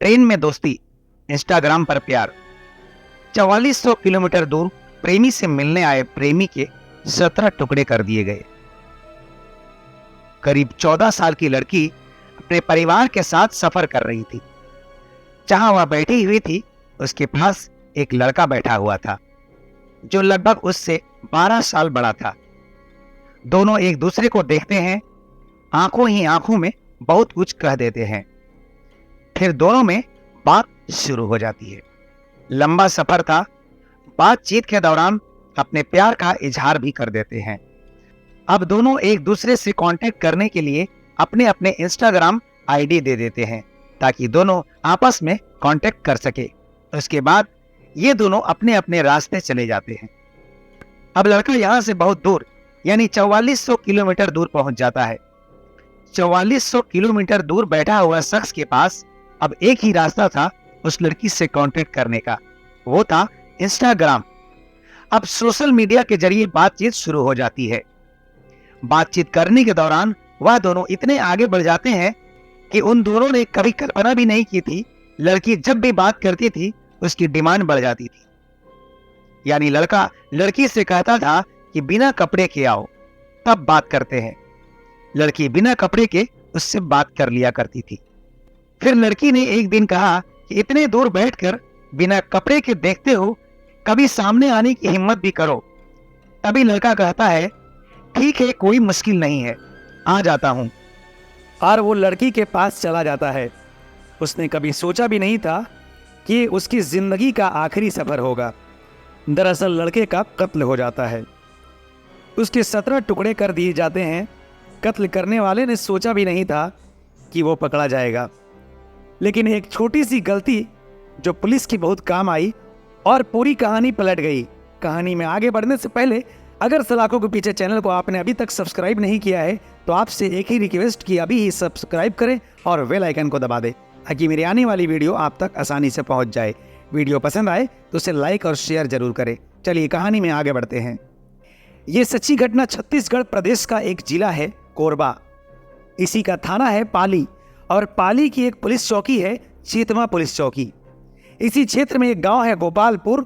Train में दोस्ती, Instagram पर प्यार। 4400 किलोमीटर दूर प्रेमी से मिलने आए प्रेमी के 17 टुकड़े कर दिए गए। करीब 14 साल की लड़की अपने परिवार के साथ सफर कर रही थी। जहां वह बैठी हुई थी, उसके पास एक लड़का बैठा हुआ था जो लगभग उससे 12 साल बड़ा था। दोनों एक दूसरे को देखते हैं, आंखों ही आंखों में बहुत कुछ कह देते हैं। फिर दोनों में बात शुरू हो जाती है। लंबा सफर था। बातचीत के दौरान अपने प्यार का इजहार भी कर देते हैं। अब दोनों एक दूसरे से कांटेक्ट करने के लिए अपने अपने इंस्टाग्राम आईडी दे देते हैं ताकि दोनों आपस में कांटेक्ट कर सके। उसके बाद ये दोनों अपने अपने रास्ते चले जाते हैं। अब लड़का यहां से बहुत दूर यानी 4400 किलोमीटर दूर पहुंच जाता है। 4400 किलोमीटर दूर बैठा हुआ शख्स के पास अब एक ही रास्ता था उस लड़की से कांटेक्ट करने का, वो था इंस्टाग्राम। अब सोशल मीडिया के जरिए बातचीत शुरू हो जाती है। बातचीत करने के दौरान वह दोनों इतने आगे बढ़ जाते हैं कि उन दोनों ने कभी कल्पना भी नहीं की थी। लड़की जब भी बात करती थी उसकी डिमांड बढ़ जाती थी। यानी लड़का लड़की से कहता था कि बिना कपड़े के आओ, तब बात करते हैं। लड़की बिना कपड़े के उससे बात कर लिया करती थी। फिर लड़की ने एक दिन कहा कि इतने दूर बैठकर बिना कपड़े के देखते हो, कभी सामने आने की हिम्मत भी करो। तभी लड़का कहता है, ठीक है, कोई मुश्किल नहीं है, आ जाता हूं। और वो लड़की के पास चला जाता है। उसने कभी सोचा भी नहीं था कि उसकी जिंदगी का आखिरी सफर होगा। दरअसल लड़के का कत्ल हो जाता है। उसके 17 टुकड़े कर दिए जाते हैं। कत्ल करने वाले ने सोचा भी नहीं था कि वो पकड़ा जाएगा, लेकिन एक छोटी सी गलती जो पुलिस की बहुत काम आई और पूरी कहानी पलट गई। कहानी में आगे बढ़ने से पहले अगर सलाखों के पीछे चैनल को आपने अभी तक सब्सक्राइब नहीं किया है तो आपसे एक ही रिक्वेस्ट कि अभी ही सब्सक्राइब करें और बेल आइकन को दबा दें ताकि मेरी आने वाली वीडियो आप तक आसानी से पहुंच जाए। वीडियो पसंद आए तो उसे लाइक और शेयर जरूर करें। चलिए कहानी में आगे बढ़ते हैं। ये सच्ची घटना छत्तीसगढ़ प्रदेश का एक जिला है कोरबा। इसी का थाना है पाली और पाली की एक पुलिस चौकी है चेतमा पुलिस चौकी। इसी क्षेत्र में एक गांव है गोपालपुर।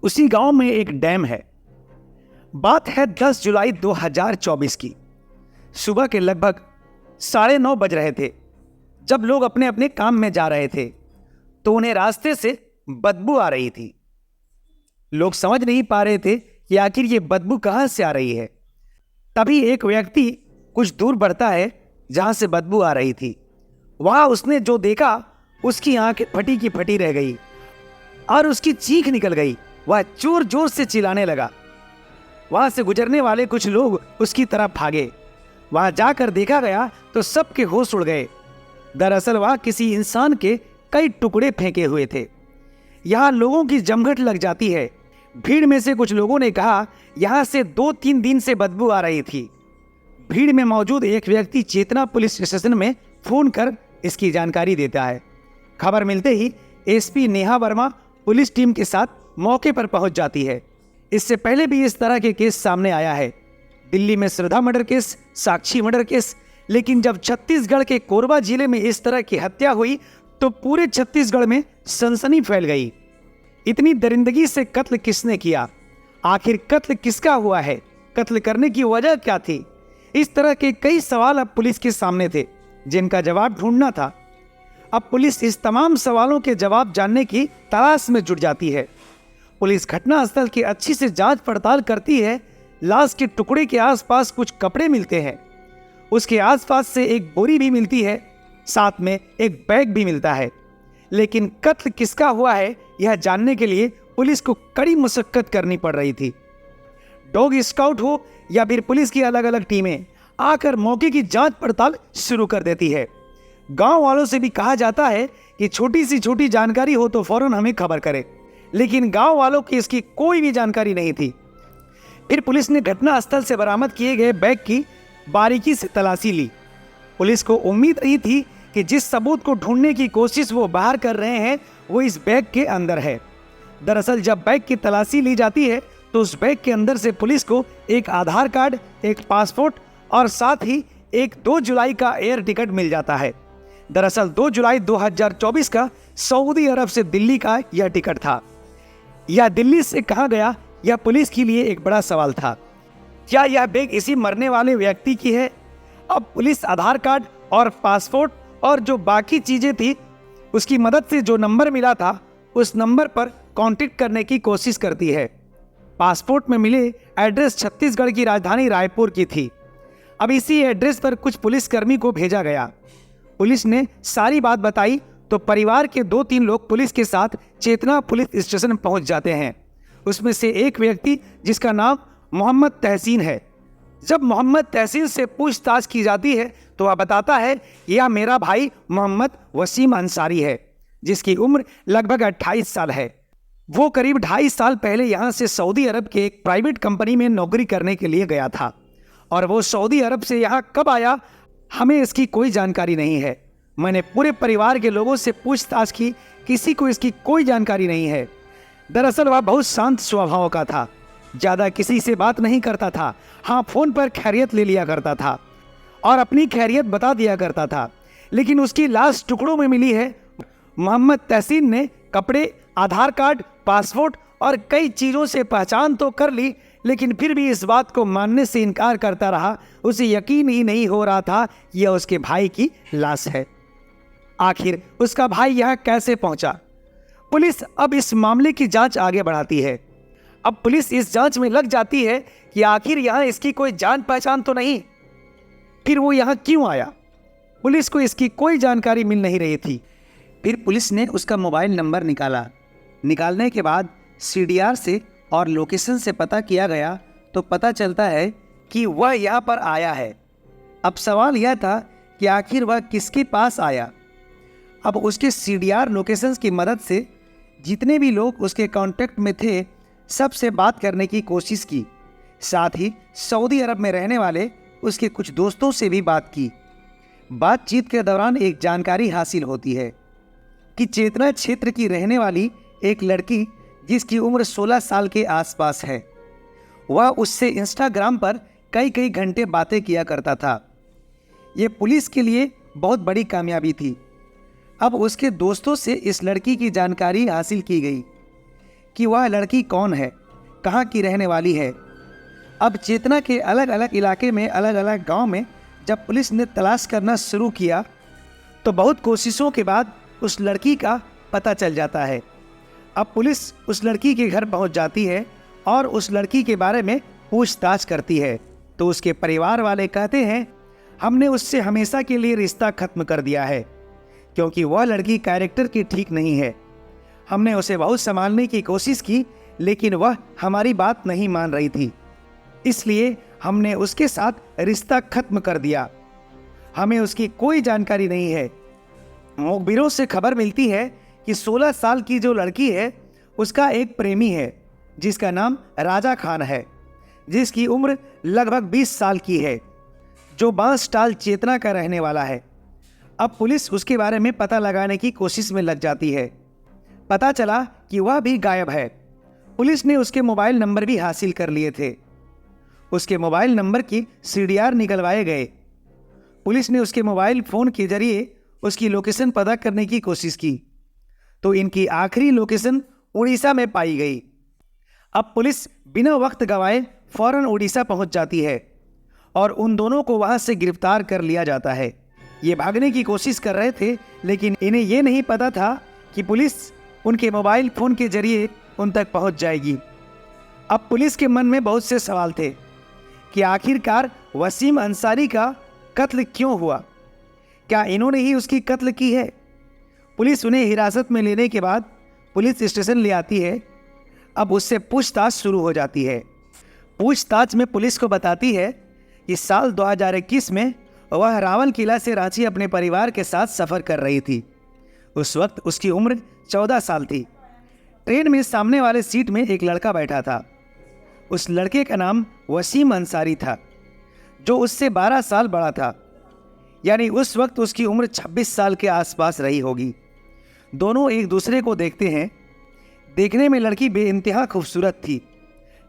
उसी गांव में एक डैम है। बात है 10 जुलाई 2024 की। सुबह के लगभग 9:30 बज रहे थे जब लोग अपने अपने काम में जा रहे थे तो उन्हें रास्ते से बदबू आ रही थी। लोग समझ नहीं पा रहे थे कि आखिर ये बदबू कहां से आ रही है। तभी एक व्यक्ति कुछ दूर बढ़ता है जहां से बदबू आ रही थी। वहां उसने जो देखा उसकी आंखें फटी की फटी रह गई और उसकी चीख निकल गई। वह जोर जोर से चिल्लाने लगा। वहां से गुजरने वाले कुछ लोग उसकी तरफ भागे। वहां जाकर देखा गया तो सबके होश उड़ गए। दरअसल वह किसी इंसान के कई टुकड़े फेंके हुए थे। यहां लोगों की जमघट लग जाती है। भीड़ में से कुछ लोगों ने कहा यहां से 2-3 दिन से बदबू आ रही थी। भीड़ में मौजूद एक व्यक्ति चेतना पुलिस स्टेशन में फोन कर इसकी जानकारी देता है। खबर मिलते ही SP Neha Verma police team के साथ मौके पर पहुंच जाती है। इससे पहले भी इस तरह के केस सामने आया है। दिल्ली में श्रद्धा मर्डर केस, साक्षी मर्डर केस, लेकिन जब छत्तीसगढ़ के कोरबा जिले में इस तरह की हत्या हुई तो पूरे छत्तीसगढ़ में सनसनी फैल गई। इतनी दरिंदगी से कत्ल किसने किया? आखिर कत्ल किसका हुआ है? कत्ल करने की वजह क्या थी? इस तरह के कई सवाल अब पुलिस के सामने थे जिनका जवाब ढूंढना था। अब पुलिस इस तमाम सवालों के जवाब जानने की तलाश में जुट जाती है। पुलिस घटनास्थल की अच्छी से जांच पड़ताल करती है। लाश के टुकड़े के आसपास कुछ कपड़े मिलते हैं। उसके आसपास से एक बोरी भी मिलती है, साथ में एक बैग भी मिलता है। लेकिन कत्ल किसका हुआ है यह जानने के लिए पुलिस को कड़ी मशक्कत करनी पड़ रही थी। डॉग स्काउट हो या फिर पुलिस की अलग अलग टीमें आकर मौके की जांच पड़ताल शुरू कर देती है। गांव वालों से भी कहा जाता है कि छोटी सी छोटी जानकारी हो तो फौरन हमें खबर करें, लेकिन गांव वालों की इसकी कोई भी जानकारी नहीं थी। फिर पुलिस ने घटनास्थल से बरामद किए गए बैग की बारीकी से तलाशी ली। पुलिस को उम्मीद रही थी कि जिस सबूत को ढूंढने की कोशिश वो बाहर कर रहे हैं वो इस बैग के अंदर है। दरअसल जब बैग की तलाशी ली जाती है तो उस बैग के अंदर से पुलिस को एक आधार कार्ड, एक पासपोर्ट और साथ ही एक 2 जुलाई का एयर टिकट मिल जाता है। दरअसल 2 जुलाई 2024 का सऊदी अरब से दिल्ली का यह टिकट था। यह दिल्ली से कहाँ गया, यह पुलिस के लिए एक बड़ा सवाल था। क्या यह बैग इसी मरने वाले व्यक्ति की है? अब पुलिस आधार कार्ड और पासपोर्ट और जो बाकी चीजें थी उसकी मदद से जो नंबर मिला था उस नंबर पर कांटेक्ट करने की कोशिश करती है। पासपोर्ट में मिले एड्रेस छत्तीसगढ़ की राजधानी रायपुर की थी। अब इसी एड्रेस पर कुछ पुलिसकर्मी को भेजा गया। पुलिस ने सारी बात बताई तो परिवार के 2-3 लोग पुलिस के साथ चेतना पुलिस स्टेशन पहुंच जाते हैं। उसमें से एक व्यक्ति जिसका नाम मोहम्मद तहसीन है। जब मोहम्मद तहसीन से पूछताछ की जाती है तो वह बताता है यह मेरा भाई मोहम्मद वसीम अंसारी है, जिसकी उम्र लगभग 28 साल है। वो करीब 2.5 साल पहले यहाँ से सऊदी अरब के एक प्राइवेट कंपनी में नौकरी करने के लिए गया था और वो सऊदी अरब से यहाँ कब आया हमें इसकी कोई जानकारी नहीं है। मैंने पूरे परिवार के लोगों से पूछताछ की, किसी को इसकी कोई जानकारी नहीं है। दरअसल वह बहुत शांत स्वभाव का था, ज़्यादा किसी से बात नहीं करता था। हाँ, फ़ोन पर खैरियत ले लिया करता था और अपनी खैरियत बता दिया करता था। लेकिन उसकी लाश टुकड़ों में मिली है। मोहम्मद तहसीन ने कपड़े, आधार कार्ड, पासपोर्ट और कई चीज़ों से पहचान तो कर ली, लेकिन फिर भी इस बात को मानने से इनकार करता रहा। उसे यकीन ही नहीं हो रहा था कि यह उसके भाई की लाश है। आखिर उसका भाई यहाँ कैसे पहुंचा? पुलिस अब इस मामले की जांच आगे बढ़ाती है। अब पुलिस इस जांच में लग जाती है कि आखिर यहाँ इसकी कोई जान पहचान तो नहीं, फिर वो यहाँ क्यों आया? पुलिस को इसकी कोई जानकारी मिल नहीं रही थी। फिर पुलिस ने उसका मोबाइल नंबर निकाला। निकालने के बाद CDR से और लोकेशन से पता किया गया तो पता चलता है कि वह यहाँ पर आया है। अब सवाल यह था कि आखिर वह किसके पास आया। अब उसके CDR लोकेशंस की मदद से जितने भी लोग उसके कांटेक्ट में थे सबसे बात करने की कोशिश की। साथ ही सऊदी अरब में रहने वाले उसके कुछ दोस्तों से भी बात की। बातचीत के दौरान एक जानकारी हासिल होती है कि चेतना क्षेत्र की रहने वाली एक लड़की जिसकी उम्र 16 साल के आसपास है, वह उससे इंस्टाग्राम पर कई घंटे बातें किया करता था। ये पुलिस के लिए बहुत बड़ी कामयाबी थी। अब उसके दोस्तों से इस लड़की की जानकारी हासिल की गई कि वह लड़की कौन है, कहाँ की रहने वाली है। अब चेतना के अलग अलग इलाके में, अलग अलग गांव में जब पुलिस ने तलाश करना शुरू किया तो बहुत कोशिशों के बाद उस लड़की का पता चल जाता है। अब पुलिस उस लड़की के घर पहुंच जाती है और उस लड़की के बारे में पूछताछ करती है तो उसके परिवार वाले कहते हैं हमने उससे हमेशा के लिए रिश्ता खत्म कर दिया है, क्योंकि वह लड़की कैरेक्टर की ठीक नहीं है। हमने उसे बहुत संभालने की कोशिश की लेकिन वह हमारी बात नहीं मान रही थी, इसलिए हमने उसके साथ रिश्ता खत्म कर दिया। हमें उसकी कोई जानकारी नहीं है। मुखबिरों से खबर मिलती है कि 16 साल की जो लड़की है उसका एक प्रेमी है जिसका नाम राजा खान है, जिसकी उम्र लगभग 20 साल की है, जो बांसटाल चेतना का रहने वाला है। अब पुलिस उसके बारे में पता लगाने की कोशिश में लग जाती है। पता चला कि वह भी गायब है। पुलिस ने उसके मोबाइल नंबर भी हासिल कर लिए थे। उसके मोबाइल नंबर की CDR निकलवाए गए। पुलिस ने उसके मोबाइल फ़ोन के जरिए उसकी लोकेशन पता करने की कोशिश की तो इनकी आखिरी लोकेशन उड़ीसा में पाई गई। अब पुलिस बिना वक्त गंवाए फौरन उड़ीसा पहुंच जाती है और उन दोनों को वहां से गिरफ्तार कर लिया जाता है। ये भागने की कोशिश कर रहे थे लेकिन इन्हें ये नहीं पता था कि पुलिस उनके मोबाइल फ़ोन के जरिए उन तक पहुंच जाएगी। अब पुलिस के मन में बहुत से सवाल थे कि आखिरकार वसीम अंसारी का कत्ल क्यों हुआ? क्या इन्होंने ही उसकी कत्ल की है? पुलिस उन्हें हिरासत में लेने के बाद पुलिस स्टेशन ले आती है। अब उससे पूछताछ शुरू हो जाती है। पूछताछ में पुलिस को बताती है कि साल 2021 में वह रावल किला से रांची अपने परिवार के साथ सफ़र कर रही थी। उस वक्त उसकी उम्र 14 साल थी। ट्रेन में सामने वाले सीट में एक लड़का बैठा था। उस लड़के का नाम वसीम अंसारी था, जो उससे 12 साल बड़ा था, यानी उस वक्त उसकी उम्र 26 साल के आसपास रही होगी। दोनों एक दूसरे को देखते हैं। देखने में लड़की बेइंतहा खूबसूरत थी।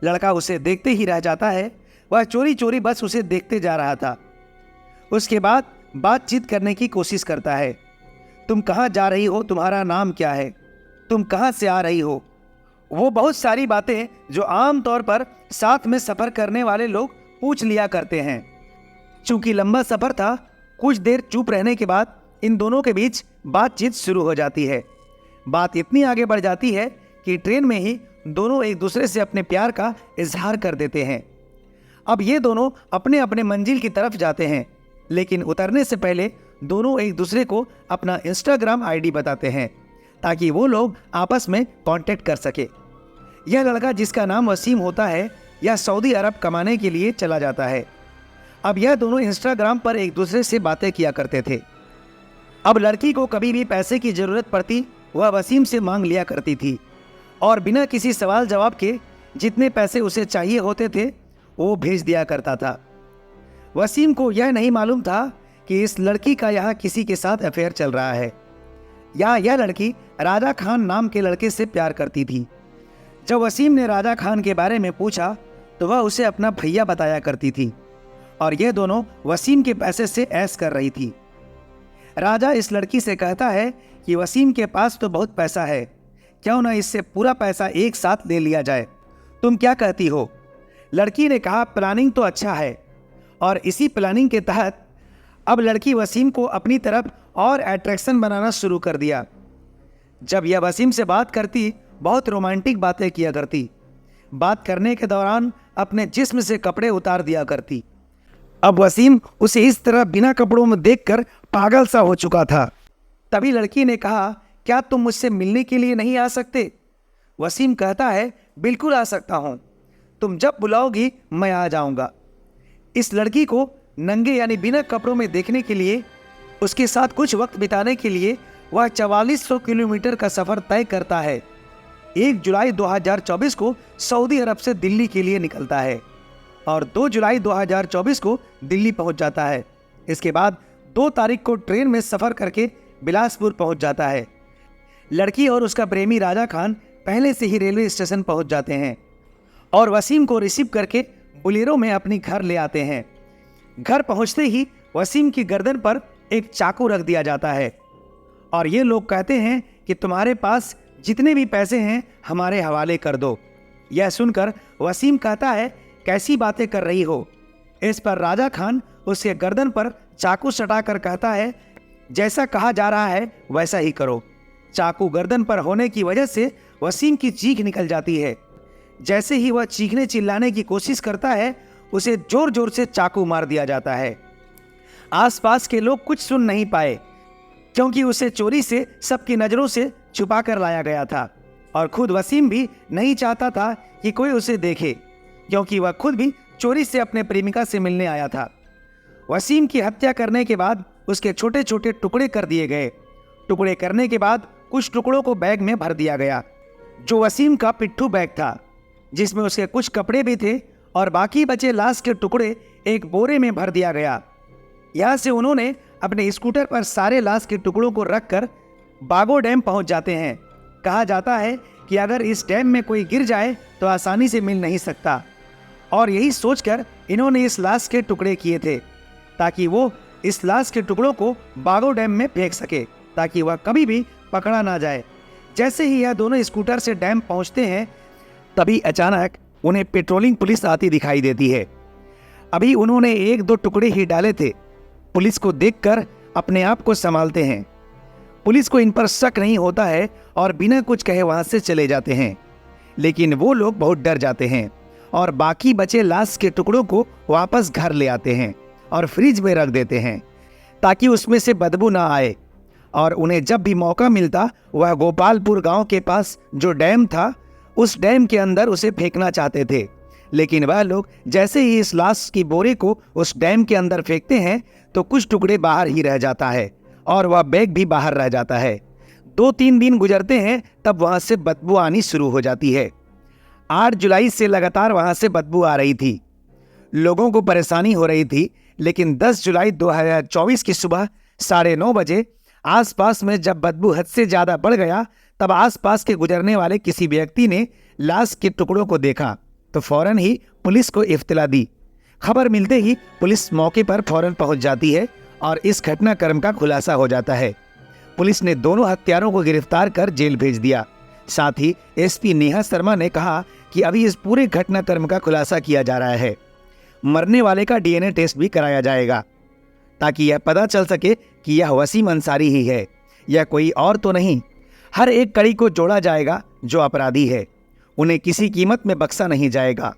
लड़का उसे देखते ही रह जाता है। वह चोरी बस उसे देखते जा रहा था। उसके बाद बातचीत करने की कोशिश करता है तुम कहाँ जा रही हो, तुम्हारा नाम क्या है, तुम कहाँ से आ रही हो। वो बहुत सारी बातें जो आम तौर पर साथ में सफ़र करने वाले लोग पूछ लिया करते हैं। चूंकि लंबा सफ़र था, कुछ देर चुप रहने के बाद इन दोनों के बीच बातचीत शुरू हो जाती है। बात इतनी आगे बढ़ जाती है कि ट्रेन में ही दोनों एक दूसरे से अपने प्यार का इजहार कर देते हैं। अब ये दोनों अपने अपने मंजिल की तरफ जाते हैं, लेकिन उतरने से पहले दोनों एक दूसरे को अपना इंस्टाग्राम आईडी बताते हैं ताकि वो लोग आपस में कांटेक्ट कर सके। यह लड़का जिसका नाम वसीम होता है, यह सऊदी अरब कमाने के लिए चला जाता है। अब यह दोनों इंस्टाग्राम पर एक दूसरे से बातें किया करते थे। अब लड़की को कभी भी पैसे की ज़रूरत पड़ती, वह वसीम से मांग लिया करती थी और बिना किसी सवाल जवाब के जितने पैसे उसे चाहिए होते थे वो भेज दिया करता था। वसीम को यह नहीं मालूम था कि इस लड़की का यहाँ किसी के साथ अफेयर चल रहा है। यह लड़की राजा खान नाम के लड़के से प्यार करती थी। जब वसीम ने राजा खान के बारे में पूछा तो वह उसे अपना भैया बताया करती थी और ये दोनों वसीम के पैसे से ऐश कर रही थी। राजा इस लड़की से कहता है कि वसीम के पास तो बहुत पैसा है, क्यों ना इससे पूरा पैसा एक साथ ले लिया जाए, तुम क्या कहती हो। लड़की ने कहा प्लानिंग तो अच्छा है, और इसी प्लानिंग के तहत अब लड़की वसीम को अपनी तरफ और अट्रैक्शन बनाना शुरू कर दिया। जब यह वसीम से बात करती, बहुत रोमांटिक बातें किया करती। बात करने के दौरान अपने जिस्म से कपड़े उतार दिया करती। अब वसीम उसे इस तरह बिना कपड़ों में देखकर पागल सा हो चुका था। तभी लड़की ने कहा, क्या तुम मुझसे मिलने के लिए नहीं आ सकते। वसीम कहता है, बिल्कुल आ सकता हूँ, तुम जब बुलाओगी मैं आ जाऊँगा। इस लड़की को नंगे यानी बिना कपड़ों में देखने के लिए, उसके साथ कुछ वक्त बिताने के लिए वह 4400 किलोमीटर का सफ़र तय करता है। 1 जुलाई 2024 को सऊदी अरब से दिल्ली के लिए निकलता है और 2 जुलाई 2024 को दिल्ली पहुंच जाता है। इसके बाद 2 तारीख को ट्रेन में सफ़र करके बिलासपुर पहुंच जाता है। लड़की और उसका प्रेमी राजा खान पहले से ही रेलवे स्टेशन पहुंच जाते हैं और वसीम को रिसीव करके बोलेरो में अपनी घर ले आते हैं। घर पहुंचते ही वसीम की गर्दन पर एक चाकू रख दिया जाता है और ये लोग कहते हैं कि तुम्हारे पास जितने भी पैसे हैं हमारे हवाले कर दो। यह सुनकर वसीम कहता है, कैसी बातें कर रही हो। इस पर राजा खान उसके गर्दन पर चाकू सटाकर कहता है, जैसा कहा जा रहा है वैसा ही करो। चाकू गर्दन पर होने की वजह से वसीम की चीख निकल जाती है। जैसे ही वह चीखने चिल्लाने की कोशिश करता है, उसे जोर जोर से चाकू मार दिया जाता है। आसपास के लोग कुछ सुन नहीं पाए क्योंकि उसे चोरी से सबकी नज़रों से छुपा कर लाया गया था और खुद वसीम भी नहीं चाहता था कि कोई उसे देखे, क्योंकि वह खुद भी चोरी से अपने प्रेमिका से मिलने आया था। वसीम की हत्या करने के बाद उसके छोटे छोटे टुकड़े कर दिए गए। टुकड़े करने के बाद कुछ टुकड़ों को बैग में भर दिया गया, जो वसीम का पिट्ठू बैग था, जिसमें उसके कुछ कपड़े भी थे, और बाकी बचे लाश के टुकड़े एक बोरे में भर दिया गया। यहाँ से उन्होंने अपने स्कूटर पर सारे लाश के टुकड़ों को रखकर बागो डैम पहुँच जाते हैं। कहा जाता है कि अगर इस डैम में कोई गिर जाए तो आसानी से मिल नहीं सकता, और यही सोचकर इन्होंने इस लाश के टुकड़े किए थे ताकि वो इस लाश के टुकड़ों को बागो डैम में फेंक सके ताकि वह कभी भी पकड़ा ना जाए। जैसे ही यह दोनों स्कूटर से डैम पहुंचते हैं, तभी अचानक उन्हें पेट्रोलिंग पुलिस आती दिखाई देती है। अभी उन्होंने 1-2 टुकड़े ही डाले थे। पुलिस को देखकर अपने आप को संभालते हैं। पुलिस को इन पर शक नहीं होता है और बिना कुछ कहे वहां से चले जाते हैं, लेकिन वो लोग बहुत डर जाते हैं और बाकी बचे लाश के टुकड़ों को वापस घर ले आते हैं और फ्रिज में रख देते हैं ताकि उसमें से बदबू ना आए। और उन्हें जब भी मौका मिलता वह गोपालपुर गांव के पास जो डैम था, उस डैम के अंदर उसे फेंकना चाहते थे, लेकिन वह लोग जैसे ही इस लाश की बोरे को उस डैम के अंदर फेंकते हैं तो कुछ टुकड़े बाहर ही रह जाता है और वह बैग भी बाहर रह जाता है। 2-3 दिन गुजरते हैं, तब वहाँ से बदबू आनी शुरू हो जाती है। 8 जुलाई से लगातार वहाँ से बदबू आ रही थी। लोगों को परेशानी हो रही थी, लेकिन 10 जुलाई 2024 की सुबह 9:30 बजे आसपास में जब बदबू हद से ज़्यादा बढ़ गया, तब आसपास के गुजरने वाले किसी व्यक्ति ने लाश के टुकड़ों को देखा तो फौरन ही पुलिस को इत्तला दी। खबर मिलते ही पुलिस मौके पर फौरन पहुंच जाती है और इस घटनाक्रम का खुलासा हो जाता है। पुलिस ने दोनों हत्यारों को गिरफ्तार कर जेल भेज दिया। साथ ही एसपी नेहा शर्मा ने कहा कि अभी इस पूरे घटनाक्रम का खुलासा किया जा रहा है। मरने वाले का डीएनए टेस्ट भी कराया जाएगा ताकि यह पता चल सके कि यह वसीम अंसारी ही है, यह कोई और तो नहीं। हर एक कड़ी को जोड़ा जाएगा जो अपराधी है, उन्हें किसी कीमत में बख्शा नहीं जाएगा।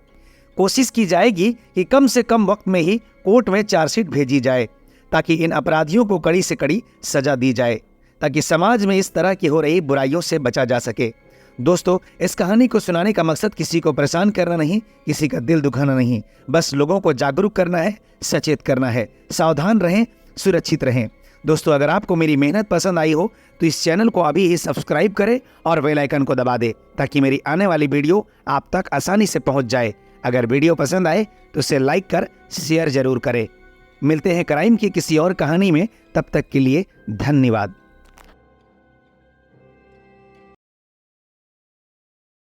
कोशिश की जाएगी कि कम से कम वक्त में ही कोर्ट में चार्जशीट भेजी जाए ताकि इन अपराधियों को कड़ी से कड़ी सजा दी जाए, ताकि समाज में इस तरह की हो रही बुराइयों से बचा जा सके। दोस्तों, इस कहानी को सुनाने का मकसद किसी को परेशान करना नहीं, किसी का दिल दुखाना नहीं, बस लोगों को जागरूक करना है, सचेत करना है। सावधान रहें, सुरक्षित रहें। दोस्तों, अगर आपको मेरी मेहनत पसंद आई हो तो इस चैनल को अभी ही सब्सक्राइब करें और बेल आइकन को दबा दें ताकि मेरी आने वाली वीडियो आप तक आसानी से पहुंच जाए। अगर वीडियो पसंद आए तो इसे लाइक कर शेयर जरूर करें। मिलते हैं क्राइम की किसी और कहानी में, तब तक के लिए धन्यवाद।